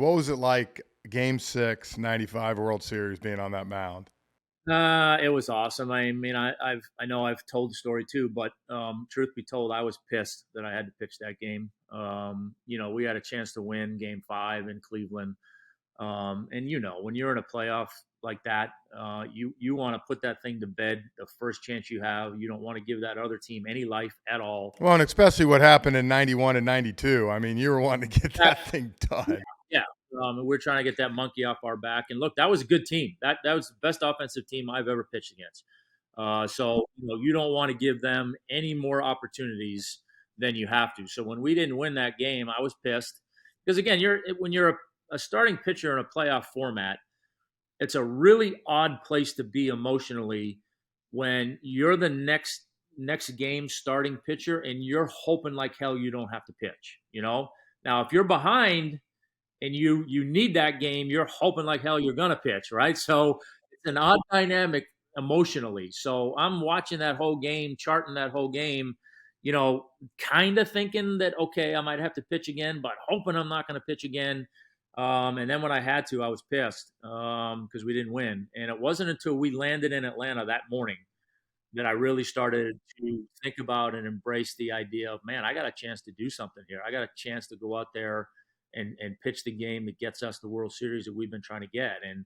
What was it like Game 6, 95 World Series being on that mound? It was awesome. I mean, I know I've told the story too, but truth be told, I was pissed that I had to pitch that game. We had a chance to win Game 5 in Cleveland, and when you're in a playoff like that, you want to put that thing to bed the first chance you have. You don't want to give that other team any life at all. Well, and especially what happened in 91 and 92. I mean, you were wanting to get that thing Yeah, done. yeah. And we're trying to get that monkey off our back. And look, that was a good team. That was the best offensive team I've ever pitched against. So you don't want to give them any more opportunities than you have to. So when we didn't win that game, I was pissed because again, when you're a starting pitcher in a playoff format, it's a really odd place to be emotionally when you're the next game starting pitcher and you're hoping like hell you don't have to pitch. Now if you're behind and you need that game, you're hoping like hell you're gonna pitch, right? So it's an odd dynamic emotionally. So I'm watching that whole game, charting that whole game, kind of thinking that okay, I might have to pitch again, but hoping I'm not going to pitch again. And then when I had to, I was pissed because we didn't win. And it wasn't until we landed in Atlanta that morning that I really started to think about and embrace the idea of, man, I got a chance to do something here. I got a chance to go out there and pitch the game that gets us the World Series that we've been trying to get. And,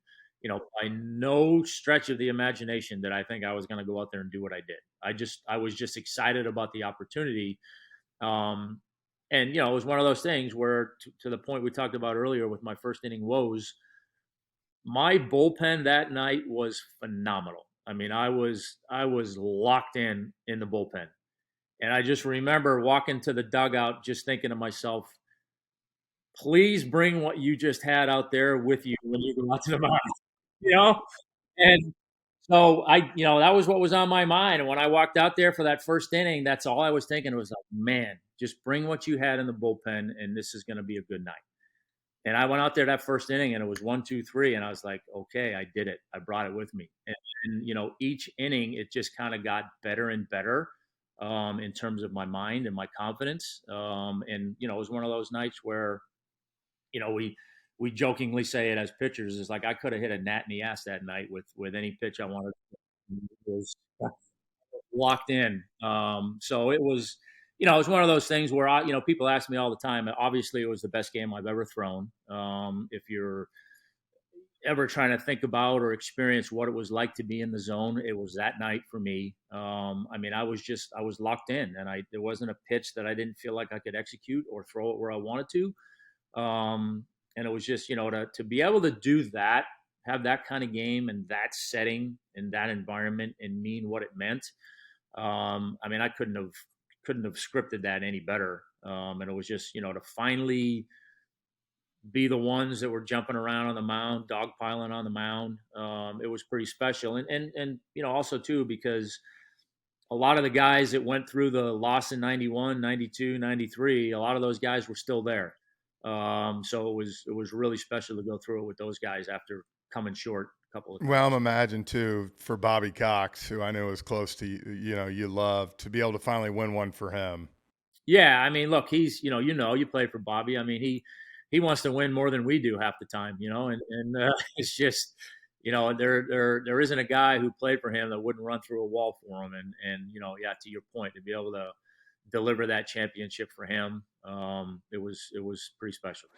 by no stretch of the imagination that I think I was going to go out there and do what I did. I was just excited about the opportunity. And, it was one of those things where to the point we talked about earlier with my first inning woes, my bullpen that night was phenomenal. I mean, I was locked in the bullpen. And I just remember walking to the dugout just thinking to myself, please bring what you just had out there with you when you go out to the mound, you know? And so that was what was on my mind. And when I walked out there for that first inning, that's all I was thinking. It was like, man, just bring what you had in the bullpen and this is going to be a good night. And I went out there that first inning and it was 1, 2, 3. And I was like, okay, I did it. I brought it with me. And each inning, it just kind of got better and better in terms of my mind and my confidence. And it was one of those nights where, we jokingly say it as pitchers is like I could have hit a gnat in the ass that night with any pitch I wanted. It was locked in. So it was one of those things where people ask me all the time. Obviously, it was the best game I've ever thrown. If you're ever trying to think about or experience what it was like to be in the zone, it was that night for me. I mean, I was locked in, and there wasn't a pitch that I didn't feel like I could execute or throw it where I wanted to. And it was just, to be able to do that, have that kind of game and that setting and that environment and mean what it meant. I mean, I couldn't have scripted that any better. And it was just, to finally be the ones that were jumping around on the mound, dogpiling on the mound. It was pretty special. And also too, because a lot of the guys that went through the loss in 91, 92, 93, a lot of those guys were still there. So it was really special to go through it with those guys after coming short a couple of times. Well, I'm imagined too for Bobby Cox, who I know is close to you, you love to be able to finally win one for him. Yeah, I mean, look, he's you played for Bobby. I mean, he wants to win more than we do half the time, and it's just there isn't a guy who played for him that wouldn't run through a wall for him, and yeah, to your point, to be able to deliver that championship for him, it was pretty special.